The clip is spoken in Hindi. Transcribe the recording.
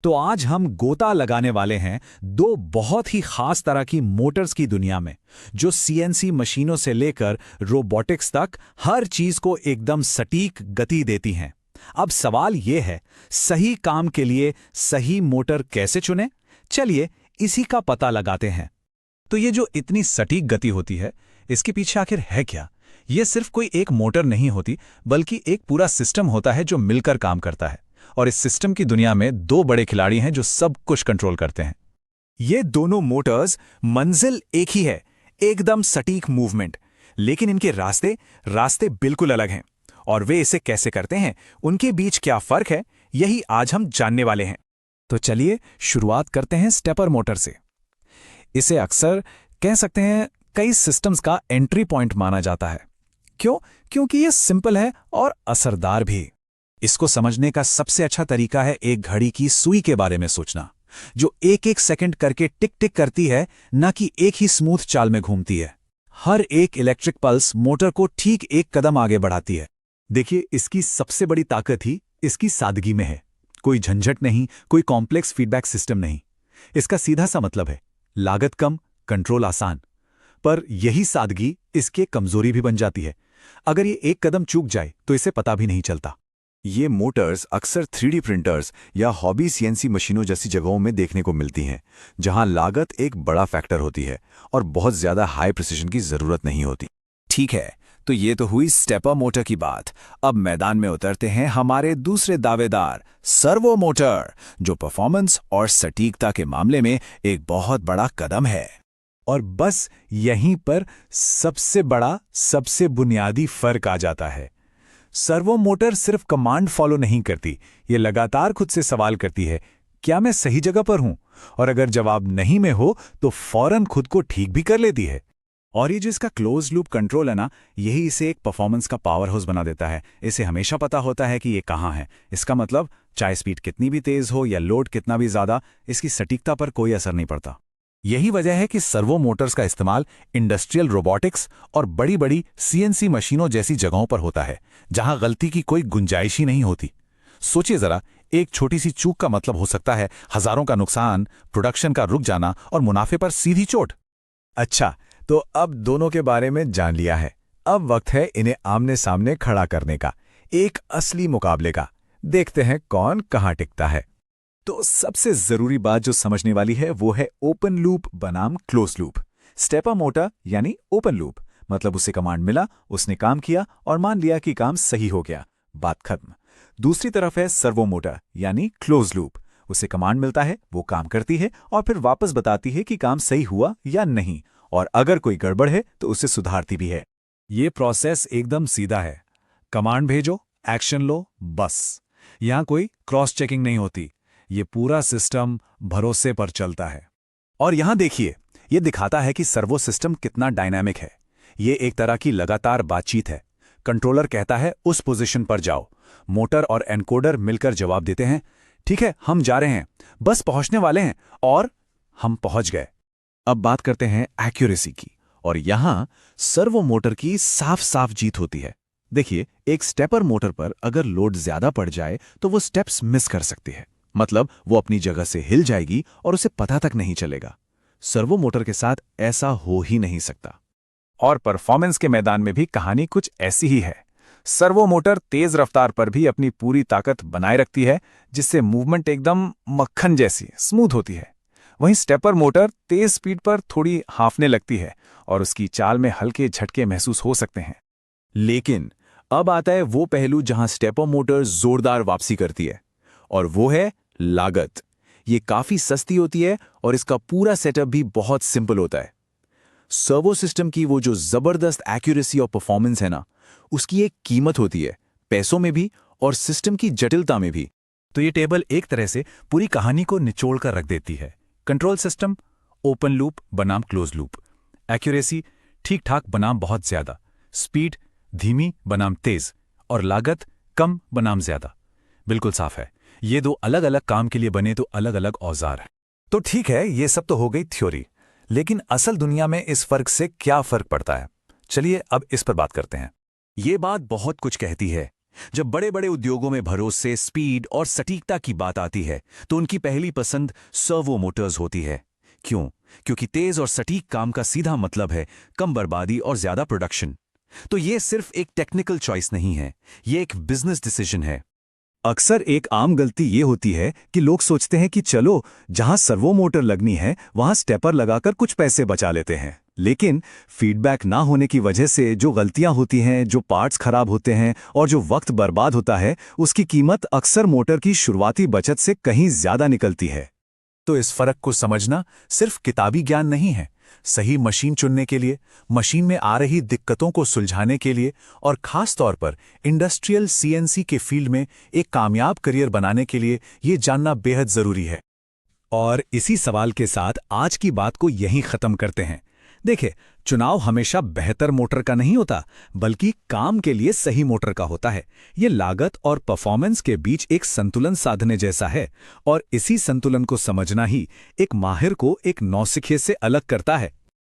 तो आज हम गोता लगाने वाले हैं दो बहुत ही खास तरह की मोटर्स की दुनिया में, जो सीएनसी मशीनों से लेकर रोबोटिक्स तक हर चीज को एकदम सटीक गति देती हैं। अब सवाल यह है, सही काम के लिए सही मोटर कैसे चुनें? चलिए इसी का पता लगाते हैं। तो ये जो इतनी सटीक गति होती है, इसके पीछे आखिर है क्या? ये सिर्फ कोई एक मोटर नहीं होती, बल्कि एक पूरा सिस्टम होता है जो मिलकर काम करता है। और इस सिस्टम की दुनिया में दो बड़े खिलाड़ी हैं जो सब कुछ कंट्रोल करते हैं। ये दोनों मोटर्स, मंजिल एक ही है, एकदम सटीक मूवमेंट, लेकिन इनके रास्ते बिल्कुल अलग हैं। और वे इसे कैसे करते हैं, उनके बीच क्या फर्क है, यही आज हम जानने वाले हैं। तो चलिए शुरुआत करते हैं स्टेपर मोटर से। इसे अक्सर कह सकते हैं कई सिस्टम्स का एंट्री पॉइंट माना जाता है। क्यों? क्योंकि ये सिंपल है और असरदार भी। इसको समझने का सबसे अच्छा तरीका है एक घड़ी की सुई के बारे में सोचना, जो एक एक सेकंड करके टिक टिक करती है, न कि एक ही स्मूथ चाल में घूमती है। हर एक इलेक्ट्रिक पल्स मोटर को ठीक एक कदम आगे बढ़ाती है। देखिए, इसकी सबसे बड़ी ताकत ही इसकी सादगी में है। कोई झंझट नहीं, कोई कॉम्प्लेक्स फीडबैक सिस्टम नहीं। इसका सीधा सा मतलब है, लागत कम, कंट्रोल आसान। पर यही सादगी इसकी कमजोरी भी बन जाती है। अगर ये एक कदम चूक जाए तो इसे पता भी नहीं चलता। ये मोटर्स अक्सर 3D प्रिंटर्स या हॉबी सीएनसी मशीनों जैसी जगहों में देखने को मिलती हैं, जहां लागत एक बड़ा फैक्टर होती है और बहुत ज्यादा हाई प्रिसिशन की जरूरत नहीं होती। ठीक है, तो ये तो हुई स्टेपर मोटर की बात। अब मैदान में उतरते हैं हमारे दूसरे दावेदार, सर्वो मोटर, जो परफॉर्मेंस और सटीकता के मामले में एक बहुत बड़ा कदम है। और बस यहीं पर सबसे बड़ा, सबसे बुनियादी फर्क आ जाता है। सर्वो मोटर सिर्फ कमांड फॉलो नहीं करती, ये लगातार खुद से सवाल करती है, क्या मैं सही जगह पर हूं? और अगर जवाब नहीं में हो तो फौरन खुद को ठीक भी कर लेती है। और ये जो इसका क्लोज लूप कंट्रोल है ना, यही इसे एक परफॉर्मेंस का पावर हाउस बना देता है। इसे हमेशा पता होता है कि ये कहाँ है। इसका मतलब चाहे स्पीड कितनी भी तेज हो या लोड कितना भी ज्यादा, इसकी सटीकता पर कोई असर नहीं पड़ता। यही वजह है कि सर्वो मोटर्स का इस्तेमाल इंडस्ट्रियल रोबोटिक्स और बड़ी बड़ी सीएनसी मशीनों जैसी जगहों पर होता है, जहां गलती की कोई गुंजाइश ही नहीं होती। सोचिए जरा, एक छोटी सी चूक का मतलब हो सकता है हजारों का नुकसान, प्रोडक्शन का रुक जाना और मुनाफे पर सीधी चोट। अच्छा, तो अब दोनों के बारे में जान लिया है। अब वक्त है इन्हें आमने सामने खड़ा करने का, एक असली मुकाबले का। देखते हैं कौन कहां टिकता है। तो सबसे जरूरी बात जो समझने वाली है वो है ओपन लूप बनाम क्लोज लूप। स्टेपर मोटर यानी ओपन लूप, मतलब उसे कमांड मिला, उसने काम किया और मान लिया कि काम सही हो गया, बात खत्म। दूसरी तरफ है सर्वो मोटर यानी क्लोज लूप। उसे कमांड मिलता है, वो काम करती है और फिर वापस बताती है कि काम सही हुआ या नहीं, और अगर कोई गड़बड़ है तो उसे सुधारती भी है। ये प्रोसेस एकदम सीधा है, कमांड भेजो, एक्शन लो, बस। यहां कोई क्रॉस चेकिंग नहीं होती। ये पूरा सिस्टम भरोसे पर चलता है। और यहां देखिए, ये दिखाता है कि सर्वो सिस्टम कितना डायनामिक है। ये एक तरह की लगातार बातचीत है। कंट्रोलर कहता है उस पोजीशन पर जाओ, मोटर और एनकोडर मिलकर जवाब देते हैं, ठीक है हम जा रहे हैं, बस पहुंचने वाले हैं, और हम पहुंच गए। अब बात करते हैं एक्यूरेसी की, और यहां सर्वो मोटर की साफ साफ जीत होती है। देखिए, एक स्टेपर मोटर पर अगर लोड ज्यादा पड़ जाए तो वो स्टेप्स मिस कर सकती है, मतलब वो अपनी जगह से हिल जाएगी और उसे पता तक नहीं चलेगा। सर्वो मोटर के साथ ऐसा हो ही नहीं सकता। और परफॉर्मेंस के मैदान में भी कहानी कुछ ऐसी ही है। सर्वो मोटर तेज रफ्तार पर भी अपनी पूरी ताकत बनाए रखती है, जिससे मूवमेंट एकदम मक्खन जैसी स्मूथ होती है। वहीं स्टेपर मोटर तेज स्पीड पर थोड़ी हांफने लगती है और उसकी चाल में हल्के झटके महसूस हो सकते हैं। लेकिन अब आता है वो पहलू जहां स्टेपर मोटर जोरदार वापसी करती है, और वो है लागत। ये काफी सस्ती होती है और इसका पूरा सेटअप भी बहुत सिंपल होता है। सर्वो सिस्टम की वो जो जबरदस्त एक्यूरेसी और परफॉर्मेंस है ना, उसकी एक कीमत होती है, पैसों में भी और सिस्टम की जटिलता में भी। तो ये टेबल एक तरह से पूरी कहानी को निचोड़ कर रख देती है। कंट्रोल सिस्टम ओपन लूप बनाम क्लोज लूप, एक्यूरेसी ठीक ठाक बनाम बहुत ज्यादा, स्पीड धीमी बनाम तेज, और लागत कम बनाम ज्यादा। बिल्कुल साफ है, ये दो अलग अलग काम के लिए बने तो अलग अलग औजार हैं। तो ठीक है, ये सब तो हो गई थ्योरी, लेकिन असल दुनिया में इस फर्क से क्या फर्क पड़ता है? चलिए अब इस पर बात करते हैं। ये बात बहुत कुछ कहती है। जब बड़े बड़े उद्योगों में भरोसे, स्पीड और सटीकता की बात आती है तो उनकी पहली पसंद सर्वो मोटर्स होती है। क्यों? क्योंकि तेज और सटीक काम का सीधा मतलब है कम बर्बादी और ज्यादा प्रोडक्शन। तो ये सिर्फ एक टेक्निकल चॉइस नहीं है, ये एक बिजनेस डिसीजन है। अक्सर एक आम गलती ये होती है कि लोग सोचते हैं कि चलो जहां सर्वो मोटर लगनी है वहां स्टेपर लगाकर कुछ पैसे बचा लेते हैं। लेकिन फीडबैक ना होने की वजह से जो गलतियां होती हैं, जो पार्ट्स खराब होते हैं और जो वक्त बर्बाद होता है, उसकी कीमत अक्सर मोटर की शुरुआती बचत से कहीं ज्यादा निकलती है। तो इस फर्क को समझना सिर्फ किताबी ज्ञान नहीं है। सही मशीन चुनने के लिए, मशीन में आ रही दिक्कतों को सुलझाने के लिए और खास तौर पर इंडस्ट्रियल सीएनसी के फील्ड में एक कामयाब करियर बनाने के लिए ये जानना बेहद जरूरी है। और इसी सवाल के साथ आज की बात को यहीं खत्म करते हैं। देखिए, चुनाव हमेशा बेहतर मोटर का नहीं होता, बल्कि काम के लिए सही मोटर का होता है। ये लागत और परफॉर्मेंस के बीच एक संतुलन साधने जैसा है, और इसी संतुलन को समझना ही एक माहिर को एक नौसिखिए से अलग करता है।